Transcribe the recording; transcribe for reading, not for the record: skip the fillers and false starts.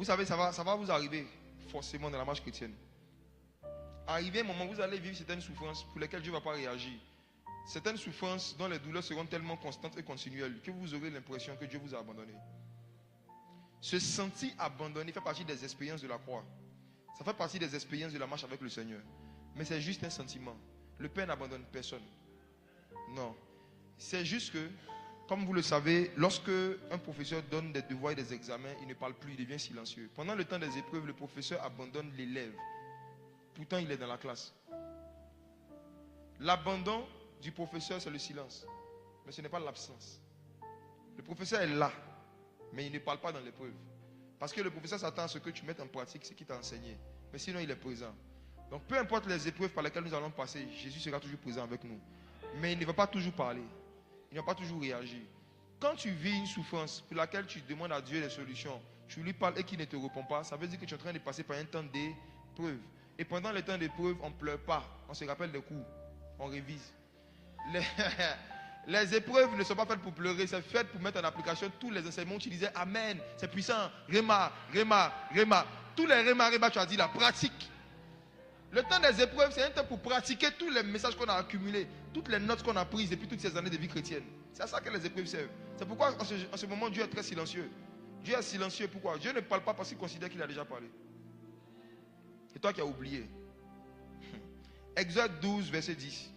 savez, ça va vous arriver forcément dans la marche chrétienne. Arrivé un moment, vous allez vivre certaines souffrances pour lesquelles Dieu ne va pas réagir. Certaines souffrances dont les douleurs seront tellement constantes et continuelles que vous aurez l'impression que Dieu vous a abandonné. Se sentir abandonné fait partie des expériences de la croix. Ça fait partie des expériences de la marche avec le Seigneur. Mais c'est juste un sentiment. Le Père n'abandonne personne. Non. C'est juste que, comme vous le savez, lorsque un professeur donne des devoirs et des examens, il ne parle plus, il devient silencieux. Pendant le temps des épreuves, le professeur abandonne l'élève. Pourtant, il est dans la classe. L'abandon du professeur, c'est le silence. Mais ce n'est pas l'absence. Le professeur est là, mais il ne parle pas dans l'épreuve. Parce que le professeur s'attend à ce que tu mettes en pratique ce qu'il t'a enseigné. Mais sinon, il est présent. Donc, peu importe les épreuves par lesquelles nous allons passer, Jésus sera toujours présent avec nous. Mais il ne va pas toujours parler. Il ne va pas toujours réagir. Quand tu vis une souffrance pour laquelle tu demandes à Dieu des solutions, tu lui parles et qu'il ne te répond pas, ça veut dire que tu es en train de passer par un temps d'épreuve. Et pendant le temps d'épreuve, on ne pleure pas. On se rappelle des cours. On révise. Les épreuves ne sont pas faites pour pleurer, c'est fait pour mettre en application tous les enseignements. Tu disais Amen, c'est puissant. Réma, réma, réma. Tous les réma, réma, tu as dit la pratique. Le temps des épreuves, c'est un temps pour pratiquer tous les messages qu'on a accumulés, toutes les notes qu'on a prises depuis toutes ces années de vie chrétienne. C'est à ça que les épreuves servent. C'est pourquoi en ce moment, Dieu est très silencieux. Dieu est silencieux. Pourquoi? Dieu ne parle pas parce qu'il considère qu'il a déjà parlé. Et toi qui as oublié. Exode 12, verset 10.